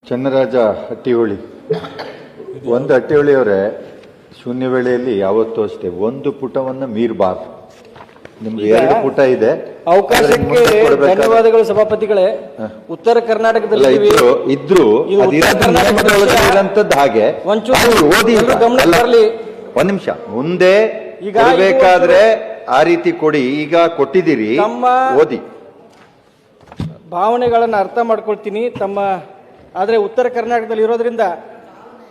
ಚನ್ನರಾಜ ಹಟ್ಟಿಹೊಳಿ ಒಂದು ಹಟ್ಟಿಹೊಳಿಯವರೇ ಶೂನ್ಯ ವೇಳೆಯಲ್ಲಿ ಯಾವತ್ತೂ ಅಷ್ಟೇ ಒಂದು ಪುಟವನ್ನ ಮೀರಬಾರ್ದು. ನಿಮ್ಗೆ 2 ಪುಟ ಇದೆ. ಅವಕಾಶಕ್ಕೆ ಧನ್ಯವಾದಗಳು ಸಭಾಪತಿಗಳೇ. ಉತ್ತರ ಕರ್ನಾಟಕದಲ್ಲಿ ಇದ್ರು ಹಾಗೆ ಓದಿ. ಒಂದ್ ನಿಮಿಷ ಮುಂದೆ ಬೇಕಾದ್ರೆ ಆ ರೀತಿ ಕೊಡಿ. ಈಗ ಕೊಟ್ಟಿದ್ದೀರಿ, ಓದಿ. ಭಾವನೆಗಳನ್ನ ಅರ್ಥ ಮಾಡ್ಕೊಳ್ತೀನಿ ತಮ್ಮ. ಆದರೆ ಉತ್ತರ ಕರ್ನಾಟಕದಲ್ಲಿ ಇರೋದ್ರಿಂದ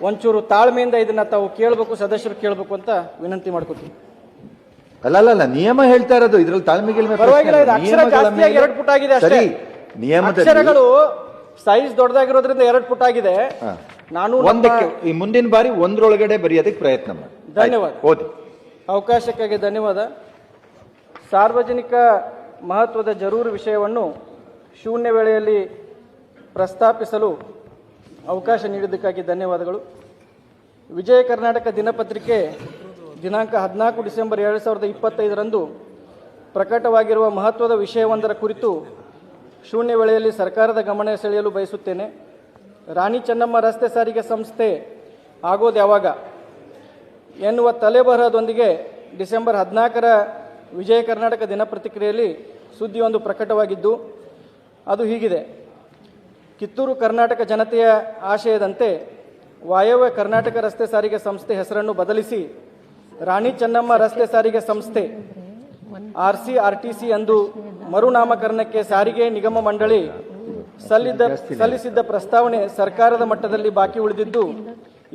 ಒಂಚೂರು ತಾಳ್ಮೆಯಿಂದ ಇದನ್ನ ತಾವು ಕೇಳಬೇಕು, ಸದಸ್ಯರು ಕೇಳಬೇಕು ಅಂತ ವಿನಂತಿ ಮಾಡ್ಕೊತೀನಿ. ಅಲ್ಲ, ನಿಯಮ ಹೇಳ್ತಾ ಇರೋದು. ಇದ್ರಲ್ಲಿ ತಾಳ್ಮೆ ಪರವಾಗಿಲ್ಲ. ಅಕ್ಷರ ಜಾಸ್ತಿಯಾಗಿ 2 ಪುಟ ಆಗಿದೆ ಅಷ್ಟೇ. ಅಕ್ಷರಗಳು ಸೈಜ್ ದೊಡ್ಡದಾಗಿರೋದ್ರಿಂದ 2 ಪುಟ ಆಗಿದೆ. ನಾನು ಈ ಮುಂದಿನ ಬಾರಿ 1ರೊಳಗಡೆ ಬರೆಯೋದಕ್ಕೆ ಪ್ರಯತ್ನ ಮಾಡಿ. ಧನ್ಯವಾದ. ಓದಿ. ಅವಕಾಶಕ್ಕಾಗಿ ಧನ್ಯವಾದ. ಸಾರ್ವಜನಿಕ ಮಹತ್ವದ ಜರೂರು ವಿಷಯವನ್ನು ಶೂನ್ಯ ವೇಳೆಯಲ್ಲಿ ಪ್ರಸ್ತಾಪಿಸಲು ಅವಕಾಶ ನೀಡಿದ್ದಕ್ಕಾಗಿ ಧನ್ಯವಾದಗಳು. ವಿಜಯ ಕರ್ನಾಟಕ ದಿನಪತ್ರಿಕೆ ದಿನಾಂಕ 14 ಡಿಸೆಂಬರ್ 2025ರಂದು ಪ್ರಕಟವಾಗಿರುವ ಮಹತ್ವದ ವಿಷಯವೊಂದರ ಕುರಿತು ಶೂನ್ಯ ವೇಳೆಯಲ್ಲಿ ಸರ್ಕಾರದ ಗಮನ ಸೆಳೆಯಲು ಬಯಸುತ್ತೇನೆ. ರಾಣಿ ಚೆನ್ನಮ್ಮ ರಸ್ತೆ ಸಾರಿಗೆ ಸಂಸ್ಥೆ ಆಗೋದು ಯಾವಾಗ ಎನ್ನುವ ತಲೆಬರಹದೊಂದಿಗೆ ಡಿಸೆಂಬರ್ 14ರ ವಿಜಯ ಕರ್ನಾಟಕ ದಿನಪತ್ರಿಕೆಯಲ್ಲಿ ಸುದ್ದಿಯೊಂದು ಪ್ರಕಟವಾಗಿದ್ದು ಅದು ಹೀಗಿದೆ: ಕಿತ್ತೂರು ಕರ್ನಾಟಕ ಜನತೆಯ ಆಶಯದಂತೆ ವಾಯವ್ಯ ಕರ್ನಾಟಕ ರಸ್ತೆ ಸಾರಿಗೆ ಸಂಸ್ಥೆ ಹೆಸರನ್ನು ಬದಲಿಸಿ ರಾಣಿ ಚೆನ್ನಮ್ಮ ರಸ್ತೆ ಸಾರಿಗೆ ಸಂಸ್ಥೆ RCRTC ಎಂದು ಮರುನಾಮಕರಣಕ್ಕೆ ಸಾರಿಗೆ ನಿಗಮ ಮಂಡಳಿ ಸಲ್ಲಿಸಿದ್ದ ಪ್ರಸ್ತಾವನೆ ಸರ್ಕಾರದ ಮಟ್ಟದಲ್ಲಿ ಬಾಕಿ ಉಳಿದಿದ್ದು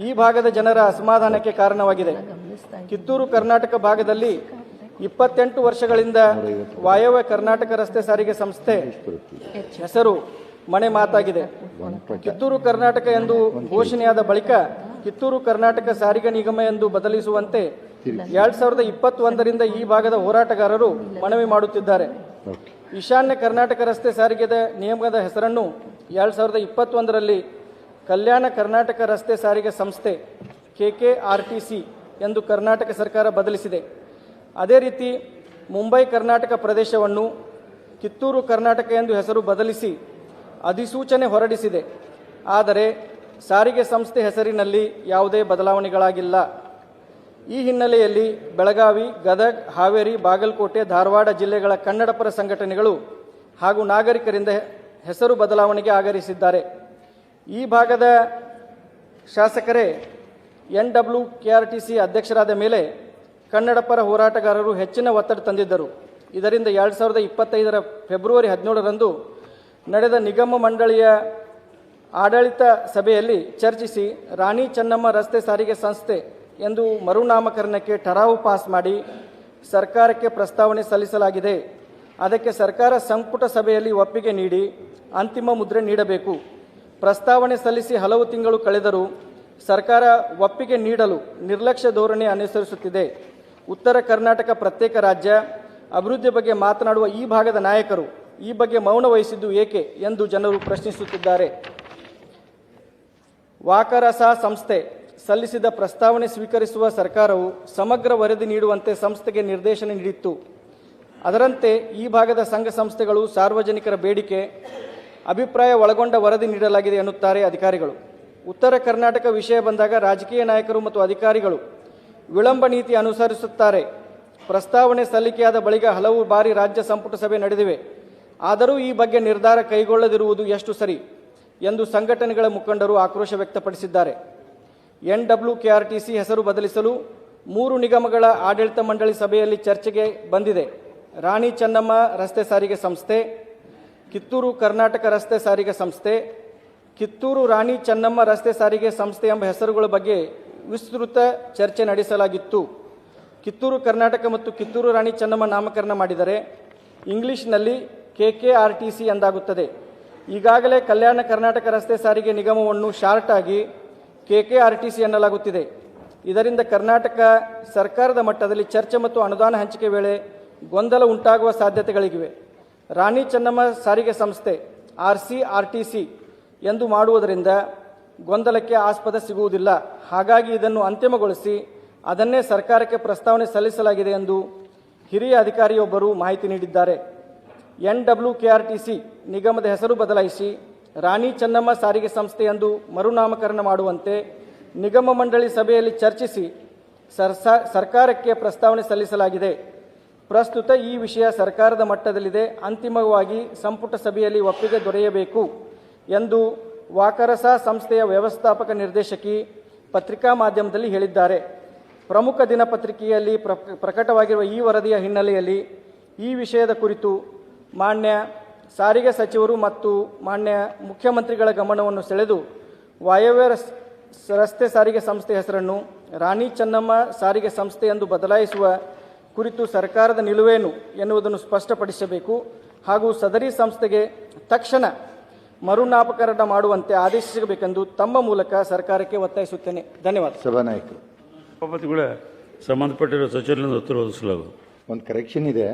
ಈ ಭಾಗದ ಜನರ ಅಸಮಾಧಾನಕ್ಕೆ ಕಾರಣವಾಗಿದೆ. ಕಿತ್ತೂರು ಕರ್ನಾಟಕ ಭಾಗದಲ್ಲಿ 28 ವರ್ಷಗಳಿಂದ ವಾಯವ್ಯ ಕರ್ನಾಟಕ ರಸ್ತೆ ಸಾರಿಗೆ ಸಂಸ್ಥೆ ಹೆಸರು ಮನೆ ಮಾತಾಗಿದೆ. ಕಿತ್ತೂರು ಕರ್ನಾಟಕ ಎಂದು ಘೋಷಣೆಯಾದ ಬಳಿಕ ಕಿತ್ತೂರು ಕರ್ನಾಟಕ ಸಾರಿಗೆ ನಿಗಮ ಎಂದು ಬದಲಿಸುವಂತೆ 2021ರಿಂದ ಈ ಭಾಗದ ಹೋರಾಟಗಾರರು ಮನವಿ ಮಾಡುತ್ತಿದ್ದಾರೆ. ಈಶಾನ್ಯ ಕರ್ನಾಟಕ ರಸ್ತೆ ಸಾರಿಗೆ ನಿಗಮದ ಹೆಸರನ್ನು 2021ರಲ್ಲಿ ಕಲ್ಯಾಣ ಕರ್ನಾಟಕ ರಸ್ತೆ ಸಾರಿಗೆ ಸಂಸ್ಥೆ KKRTC ಎಂದು ಕರ್ನಾಟಕ ಸರ್ಕಾರ ಬದಲಿಸಿದೆ. ಅದೇ ರೀತಿ ಮುಂಬೈ ಕರ್ನಾಟಕ ಪ್ರದೇಶವನ್ನು ಕಿತ್ತೂರು ಕರ್ನಾಟಕ ಎಂದು ಹೆಸರು ಬದಲಿಸಿ ಅಧಿಸೂಚನೆ ಹೊರಡಿಸಿದೆ. ಆದರೆ ಸಾರಿಗೆ ಸಂಸ್ಥೆ ಹೆಸರಿನಲ್ಲಿ ಯಾವುದೇ ಬದಲಾವಣೆಗಳಾಗಿಲ್ಲ. ಈ ಹಿನ್ನೆಲೆಯಲ್ಲಿ ಬೆಳಗಾವಿ, ಗದಗ್, ಹಾವೇರಿ, ಬಾಗಲಕೋಟೆ, ಧಾರವಾಡ ಜಿಲ್ಲೆಗಳ ಕನ್ನಡಪರ ಸಂಘಟನೆಗಳು ಹಾಗೂ ನಾಗರಿಕರಿಂದ ಹೆಸರು ಬದಲಾವಣೆಗೆ ಆಗ್ರಹಿಸಿದ್ದಾರೆ. ಈ ಭಾಗದ ಶಾಸಕರೇ NWKRTC ಅಧ್ಯಕ್ಷರಾದ ಮೇಲೆ ಕನ್ನಡಪರ ಹೋರಾಟಗಾರರು ಹೆಚ್ಚಿನ ಒತ್ತಡ ತಂದಿದ್ದರು. ಇದರಿಂದ 2025ರ ಫೆಬ್ರವರಿ 17ರಂದು ನಡೆದ ನಿಗಮ ಮಂಡಳಿಯ ಆಡಳಿತ ಸಭೆಯಲ್ಲಿ ಚರ್ಚಿಸಿ ರಾಣಿ ಚೆನ್ನಮ್ಮ ರಸ್ತೆ ಸಾರಿಗೆ ಸಂಸ್ಥೆ ಎಂದು ಮರುನಾಮಕರಣಕ್ಕೆ ಠರಾವು ಪಾಸ್ ಮಾಡಿ ಸರ್ಕಾರಕ್ಕೆ ಪ್ರಸ್ತಾವನೆ ಸಲ್ಲಿಸಲಾಗಿದೆ. ಅದಕ್ಕೆ ಸರ್ಕಾರ ಸಂಪುಟ ಸಭೆಯಲ್ಲಿ ಒಪ್ಪಿಗೆ ನೀಡಿ ಅಂತಿಮ ಮುದ್ರೆ ನೀಡಬೇಕು. ಪ್ರಸ್ತಾವನೆ ಸಲ್ಲಿಸಿ ಹಲವು ತಿಂಗಳು ಕಳೆದರೂ ಸರ್ಕಾರ ಒಪ್ಪಿಗೆ ನೀಡಲು ನಿರ್ಲಕ್ಷ್ಯ ಧೋರಣೆ ಅನುಸರಿಸುತ್ತಿದೆ. ಉತ್ತರ ಕರ್ನಾಟಕ ಪ್ರತ್ಯೇಕ ರಾಜ್ಯ ಅಭಿವೃದ್ಧಿ ಬಗ್ಗೆ ಮಾತನಾಡುವ ಈ ಭಾಗದ ನಾಯಕರು ಈ ಬಗ್ಗೆ ಮೌನ ವಹಿಸಿದ್ದು ಏಕೆ ಎಂದು ಜನರು ಪ್ರಶ್ನಿಸುತ್ತಿದ್ದಾರೆ. ವಾಕರಸ ಸಂಸ್ಥೆ ಸಲ್ಲಿಸಿದ ಪ್ರಸ್ತಾವನೆ ಸ್ವೀಕರಿಸುವ ಸರ್ಕಾರವು ಸಮಗ್ರ ವರದಿ ನೀಡುವಂತೆ ಸಂಸ್ಥೆಗೆ ನಿರ್ದೇಶನ ನೀಡಿತ್ತು. ಅದರಂತೆ ಈ ಭಾಗದ ಸಂಘ ಸಂಸ್ಥೆಗಳು ಸಾರ್ವಜನಿಕರ ಬೇಡಿಕೆ, ಅಭಿಪ್ರಾಯ ಒಳಗೊಂಡ ವರದಿ ನೀಡಲಾಗಿದೆ ಎನ್ನುತ್ತಾರೆ ಅಧಿಕಾರಿಗಳು. ಉತ್ತರ ಕರ್ನಾಟಕ ವಿಷಯ ಬಂದಾಗ ರಾಜಕೀಯ ನಾಯಕರು ಮತ್ತು ಅಧಿಕಾರಿಗಳು ವಿಳಂಬ ನೀತಿ ಅನುಸರಿಸುತ್ತಾರೆ. ಪ್ರಸ್ತಾವನೆ ಸಲ್ಲಿಕೆಯಾದ ಬಳಿಕ ಹಲವು ಬಾರಿ ರಾಜ್ಯ ಸಂಪುಟ ಸಭೆ ನಡೆದಿವೆ. ಆದರೂ ಈ ಬಗ್ಗೆ ನಿರ್ಧಾರ ಕೈಗೊಳ್ಳದಿರುವುದು ಎಷ್ಟು ಸರಿ ಎಂದು ಸಂಘಟನೆಗಳ ಮುಖಂಡರು ಆಕ್ರೋಶ ವ್ಯಕ್ತಪಡಿಸಿದ್ದಾರೆ. NWKRTC ಹೆಸರು ಬದಲಿಸಲು 3 ನಿಗಮಗಳ ಆಡಳಿತ ಮಂಡಳಿ ಸಭೆಯಲ್ಲಿ ಚರ್ಚೆಗೆ ಬಂದಿದೆ. ರಾಣಿ ಚೆನ್ನಮ್ಮ ರಸ್ತೆ ಸಾರಿಗೆ ಸಂಸ್ಥೆ, ಕಿತ್ತೂರು ಕರ್ನಾಟಕ ರಸ್ತೆ ಸಾರಿಗೆ ಸಂಸ್ಥೆ, ಕಿತ್ತೂರು ರಾಣಿ ಚೆನ್ನಮ್ಮ ರಸ್ತೆ ಸಾರಿಗೆ ಸಂಸ್ಥೆ ಎಂಬ ಹೆಸರುಗಳ ಬಗ್ಗೆ ವಿಸ್ತೃತ ಚರ್ಚೆ ನಡೆಸಲಾಗಿತ್ತು. ಕಿತ್ತೂರು ಕರ್ನಾಟಕ ಮತ್ತು ಕಿತ್ತೂರು ರಾಣಿ ಚೆನ್ನಮ್ಮ ನಾಮಕರಣ ಮಾಡಿದರೆ ಇಂಗ್ಲಿಷ್ನಲ್ಲಿ KKRTC ಎಂದಾಗುತ್ತದೆ. ಈಗಾಗಲೇ ಕಲ್ಯಾಣ ಕರ್ನಾಟಕ ರಸ್ತೆ ಸಾರಿಗೆ ನಿಗಮವನ್ನು ಶಾರ್ಟ್ ಆಗಿ KKRTC ಎನ್ನಲಾಗುತ್ತಿದೆ. ಇದರಿಂದ ಕರ್ನಾಟಕ ಸರ್ಕಾರದ ಮಟ್ಟದಲ್ಲಿ ಚರ್ಚೆ ಮತ್ತು ಅನುದಾನ ಹಂಚಿಕೆ ವೇಳೆ ಗೊಂದಲ ಉಂಟಾಗುವ ಸಾಧ್ಯತೆಗಳಿವೆ. ರಾಣಿ ಚೆನ್ನಮ್ಮ ಸಾರಿಗೆ ಸಂಸ್ಥೆ RCRTC ಎಂದು ಮಾಡುವುದರಿಂದ ಗೊಂದಲಕ್ಕೆ ಆಸ್ಪದ ಸಿಗುವುದಿಲ್ಲ. ಹಾಗಾಗಿ ಇದನ್ನು ಅಂತಿಮಗೊಳಿಸಿ ಅದನ್ನೇ ಸರ್ಕಾರಕ್ಕೆ ಪ್ರಸ್ತಾವನೆ ಸಲ್ಲಿಸಲಾಗಿದೆ ಎಂದು ಹಿರಿಯ ಅಧಿಕಾರಿಯೊಬ್ಬರು ಮಾಹಿತಿ ನೀಡಿದ್ದಾರೆ. NWKRTC ನಿಗಮದ ಹೆಸರು ಬದಲಾಯಿಸಿ ರಾಣಿ ಚೆನ್ನಮ್ಮ ಸಾರಿಗೆ ಸಂಸ್ಥೆ ಎಂದು ಮರುನಾಮಕರಣ ಮಾಡುವಂತೆ ನಿಗಮ ಮಂಡಳಿ ಸಭೆಯಲ್ಲಿ ಚರ್ಚಿಸಿ ಸರ್ಕಾರಕ್ಕೆ ಪ್ರಸ್ತಾವನೆ ಸಲ್ಲಿಸಲಾಗಿದೆ. ಪ್ರಸ್ತುತ ಈ ವಿಷಯ ಸರ್ಕಾರದ ಮಟ್ಟದಲ್ಲಿದೆ. ಅಂತಿಮವಾಗಿ ಸಂಪುಟ ಸಭೆಯಲ್ಲಿ ಒಪ್ಪಿಗೆ ದೊರೆಯಬೇಕು ಎಂದು ವಾಕರಸ ಸಂಸ್ಥೆಯ ವ್ಯವಸ್ಥಾಪಕ ನಿರ್ದೇಶಕಿ ಪತ್ರಿಕಾ ಮಾಧ್ಯಮದಲ್ಲಿ ಹೇಳಿದ್ದಾರೆ. ಪ್ರಮುಖ ದಿನಪತ್ರಿಕೆಯಲ್ಲಿ ಪ್ರಕಟವಾಗಿರುವ ಈ ವರದಿಯ ಹಿನ್ನೆಲೆಯಲ್ಲಿ ಈ ವಿಷಯದ ಕುರಿತು ಮಾನ್ಯ ಸಾರಿಗೆ ಸಚಿವರು ಮತ್ತು ಮಾನ್ಯ ಮುಖ್ಯಮಂತ್ರಿಗಳ ಗಮನವನ್ನು ಸೆಳೆದು ವಾಯವ್ಯ ರಸ್ತೆ ಸಾರಿಗೆ ಸಂಸ್ಥೆ ಹೆಸರನ್ನು ರಾಣಿ ಚೆನ್ನಮ್ಮ ಸಾರಿಗೆ ಸಂಸ್ಥೆ ಎಂದು ಬದಲಾಯಿಸುವ ಕುರಿತು ಸರ್ಕಾರದ ನಿಲುವೇನು ಎನ್ನುವುದನ್ನು ಸ್ಪಷ್ಟಪಡಿಸಬೇಕು ಹಾಗೂ ಸದರಿ ಸಂಸ್ಥೆಗೆ ತಕ್ಷಣ ಮರುನಾಮಕರಣ ಮಾಡುವಂತೆ ಆದೇಶಿಸಬೇಕೆಂದು ತಮ್ಮ ಮೂಲಕ ಸರ್ಕಾರಕ್ಕೆ ಒತ್ತಾಯಿಸುತ್ತೇನೆ. ಧನ್ಯವಾದ. ಸಭಾನಾಯಕರು, ಸಭಾಪತಿಗಳೇ, ಸಂಬಂಧಪಟ್ಟಿರುವ ಸಚಿವರಿಂದ ಉತ್ತರ ಒದಗಿಸಲಾಗುವುದು. ಒಂದು ಕರೆಕ್ಷನ್ ಇದೆ.